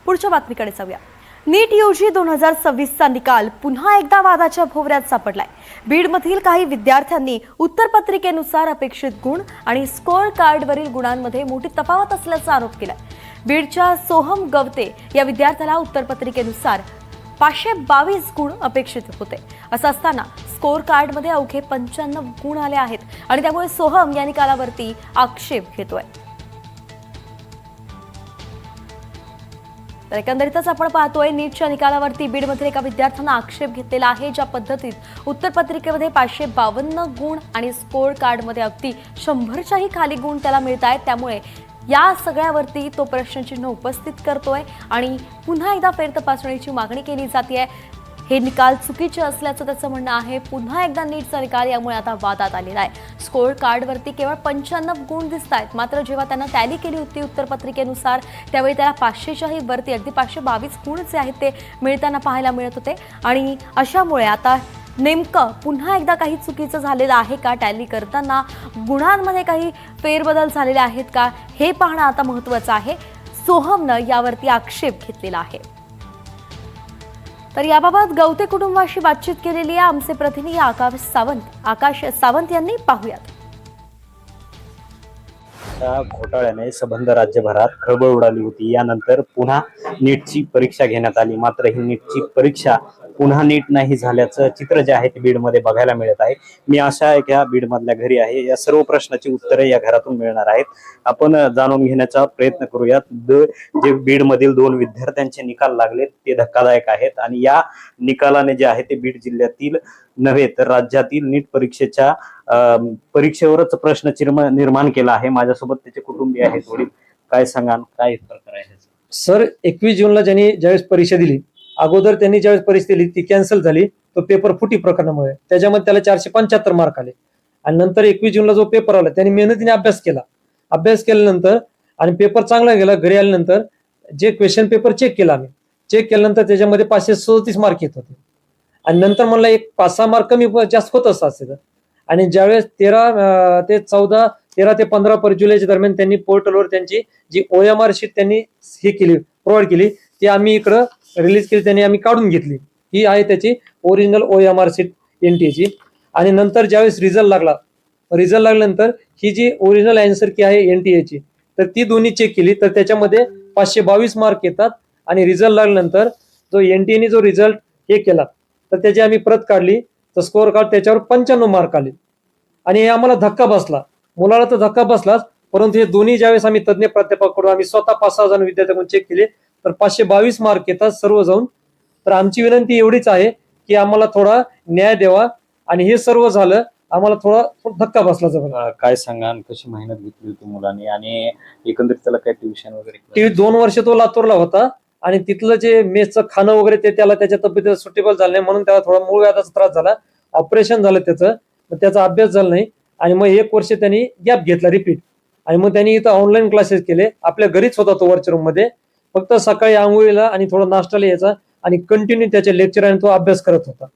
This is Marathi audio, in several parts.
पुढच्या बातमीकडे जाऊया। नीट यूजी 2026चा निकाल पुन्हा एकदा वादाच्या भोवऱ्यात सापडलाय। बीडमधील काही विद्यार्थ्यांनी उत्तरपत्रिकेनुसार अपेक्षित गुण आणि स्कोअर कार्डवरील गुणांमध्ये मोठी तफावत असल्याचा आरोप केलाय। बीडच्या सोहम गवते या विद्यार्थ्याला उत्तरपत्रिकेनुसार 522 गुण अपेक्षित होते। असं असताना स्कोअर कार्डमध्ये अवघे 95 गुण आले आहेत आणि त्यामुळे सोहम या निकालावरती आक्षेप घेतोय। तर एकंदरीतच आपण पाहतोय नीटच्या निकालावरती बीडमधील एका विद्यार्थ्याने आक्षेप घेतलेला आहे। ज्या पद्धतीत उत्तरपत्रिकेमध्ये 552 गुण आणि स्कोअर कार्डमध्ये अगदी 100च्याही खाली गुण त्याला मिळत आहेत, त्यामुळे या सगळ्यावरती तो प्रश्नचिन्ह उपस्थित करतोय आणि पुन्हा एकदा फेरतपासणीची मागणी केली जाते। हे निकाल चुकीचे असल्याचं त्याचं म्हणणं आहे। पुन्हा एकदा नीटचा निकाल यामुळे आता वादात आलेला आहे। स्कोअर कार्डवरती केवळ 95 गुण दिसत आहेत, मात्र जेव्हा त्यांना टॅली केली होती उत्तरपत्रिकेनुसार त्यावेळी त्याला 500च्याही वरती अगदी 522 गुण जे आहेत ते मिळताना पाहायला मिळत होते। आणि अशामुळे आता नेमकं पुन्हा एकदा काही चुकीचं झालेलं आहे का, टॅली करताना गुणांमध्ये काही फेरबदल झालेले आहेत का, हे पाहणं आता महत्त्वाचं आहे। सोहमनं यावरती आक्षेप घेतलेला आहे। तर याबाबत गवते कुटुंबाशी बातचीत केलेली आहे आमचे प्रतिनिधी आकाश सावंत यांनी। पाहूयात। घोटाळ्याने संबंध राज्यभरात खळबळ उडाली होती। यानंतर पुन्हा नीटची परीक्षा घेण्यात आली, मात्र ही नीटची परीक्षा पुन्हा नीट नाही झाल्याचं चित्र जे आहे ते बीडमध्ये बघायला मिळत आहे। मी अशा एका बीडमधल्या घरी आहे। या सर्व प्रश्नाची उत्तरे या घरातून मिळणार आहेत। आपण जाणून घेण्याचा प्रयत्न करूयात। जे बीडमधील 2 विद्यार्थ्यांचे निकाल लागले ते धक्कादायक आहेत आणि या निकालाने जे आहे ते बीड जिल्ह्यातील नव्हे तर राज्यातील नीट परीक्षेच्या परीक्षेवरच प्रश्नचिन्ह निर्माण केला आहे। माझ्यासोबत त्याचे कुटुंबीय आहेत। वडील काय सांगाल, काय प्रकार आहे सर? 21 जूनला ज्यांनी ज्यावेळेस परीक्षा दिली, अगोदर त्यांनी ज्यावेळेस परीक्षा दिली ती कॅन्सल झाली, तो पेपर फुटी प्रकरणामुळे त्याच्यामध्ये त्याला 475 मार्क आले। आणि नंतर 21 जूनला जो पेपर आला त्यांनी मेहनतीने अभ्यास केल्यानंतर आणि पेपर चांगला गेला। घरी आल्यानंतर जे क्वेश्चन पेपर चेक केल्यानंतर त्याच्यामध्ये 537 मार्क येत होते आणि नंतर मला एक 5-6 मार्क कमी जास्त होत असतात। आणि ज्यावेळेस 13 ते 15 जुलैच्या दरम्यान त्यांनी पोर्टलवर त्यांची जी OMR शीट त्यांनी प्रोव्हाइड केली ती आम्ही इकडं रिलीज केली, त्यांनी आम्ही काढून घेतली। ही आहे त्याची ओरिजिनल OMR शीट NTA ची। आणि नंतर ज्यावेळेस रिझल्ट लागल्यानंतर ही जी ओरिजिनल आन्सर की आहे NTA ची, तर ती दोन्ही चेक केली तर त्याच्यामध्ये 522 मार्क येतात। आणि रिझल्ट लागल्यानंतर जो NTA ने जो रिझल्ट हे केला तर त्याची आम्ही प्रत काढली तर स्कोअर कार्ड त्याच्यावर 95 मार्क आले। आणि हे आम्हाला धक्का बसला, मुलाला तर धक्का बसलाच, परंतु हे दोन्ही ज्यावेळेस आम्ही तज्ञ प्राध्यापकाकडून आम्ही स्वतः 5-6 जण विद्यार्थ्यांकडून चेक केले तर 522 मार्क येतात सर्व जाऊन। तर आमची विनंती एवढीच आहे की आम्हाला थोडा न्याय द्यावा आणि हे सर्व झालं आम्हाला थोडा धक्का बसला जवळ। काय सांगाल, कशी मेहनत घेतली होती मुलांनी आणि एकंदरीत त्याला काय ट्युशन वगैरे? 2 वर्ष तो लातूरला होता आणि तिथलं जे मेसचं खाणं वगैरे ते त्याला त्याच्या तब्येतीला सुटेबल झालं नाही, म्हणून त्याला थोडा मूळ व्याधाचा त्रास झाला। ऑपरेशन झालं त्याचा अभ्यास झाला नाही आणि मग 1 वर्ष त्यांनी गॅप घेतला रिपीट। आणि मग त्यांनी इथं ऑनलाईन क्लासेस केले, आपल्या घरीच होता तो वरच्या रूम मध्ये, फक्त सकाळी आंघोळीला आणि थोडा नाश्त्याला यायचा आणि कंटिन्यू त्याचे लेक्चर आणि तो अभ्यास करत होता।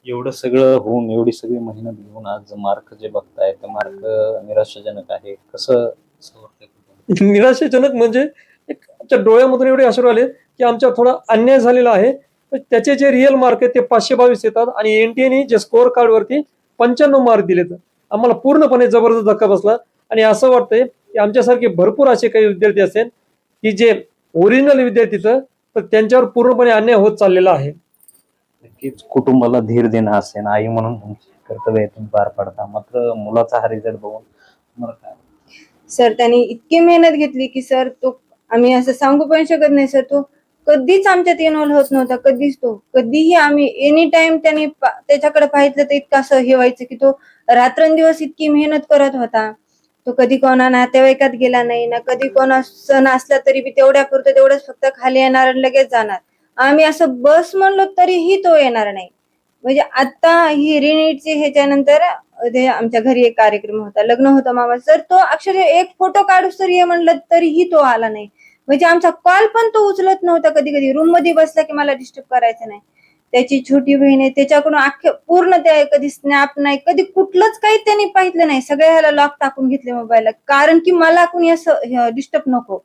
एवढं सगळं होऊन एवढी सगळी मेहनत घेऊन आज मार्क जे बघताय ते मार्क निराशाजनक आहे। कसं निराशाजनक म्हणजे एक आमच्या डोळ्यामधून एवढे अश्रू आले की आमच्या थोडा अन्याय झालेला आहे। त्याचे जे रिअल मार्क आहेत ते 522 येतात आणि NTA ने जे स्कोअर कार्ड वरती 95 मार्क दिलेत। आम्हाला पूर्णपणे जबरदस्त धक्का बसला आणि असं वाटतंय की आमच्यासारखे भरपूर असे काही विद्यार्थी असेल की जे ओरिजिनल विद्यार्थी तर त्यांच्यावर पूर्णपणे अन्याय होत चाललेला आहे। नक्कीच कुटुंबाला धीर देणं असेल, आई म्हणून तुमचे कर्तव्य तुम्ही पार पाडता, मात्र मुलाचा हा रिझल्ट बघून तुम्हाला काय? सर त्यांनी इतकी मेहनत घेतली की सर तो आम्ही असं सांगू पण शकत नाही सर। तो कधीच आमच्यात इन्व्हॉल्व होत नव्हता, कधीही आम्ही एनी टाइम त्यांनी त्याच्याकडे पाहिलं तर इतकं असं हे व्हायचं की तो रात्रंदिवस इतकी मेहनत करत होता। तो कधी कोणा नातेवाईकात गेला नाही ना, कधी कोणा सण असला तरी बी तेवढंच फक्त खाली येणार आणि लगेच जाणार। आम्ही असं बस म्हणलो तरीही तो येणार नाही। म्हणजे आता ही रिनीटची ह्याच्यानंतर आमच्या घरी एक कार्यक्रम होता, लग्न होतं मामा सर, तो अक्षरशः एक फोटो काढू सर ये म्हणलं तरीही तो आला नाही। म्हणजे आमचा कॉल पण तो उचलत नव्हता। कधी रूम मध्ये बसला की मला डिस्टर्ब करायचं नाही। त्याची छोटी बहीण आहे, त्याच्याकडून पूर्ण त्या कधी स्नॅप नाही, कधी कुठलंच काही त्यांनी पाहिलं नाही। सगळ्याला लॉक टाकून घेतले मोबाईलला, कारण की मला कोणी असं डिस्टर्ब नको।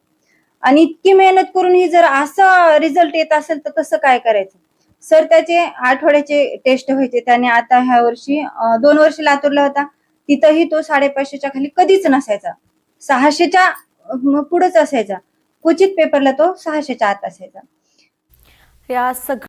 आणि इतकी मेहनत करून ही जर असा रिझल्ट येत असेल तर कसं काय करायचं सर. त्याचे आठवड्याचे टेस्ट व्हायचे. त्याने आता ह्या वर्षी 2 वर्ष लातूरला होता, तिथंही तो 550च्या खाली कधीच नसायचा, 600च्या पुढेच असायचा. क्वचित पेपरला तो 600च्या आत असायचा. या सगळ्या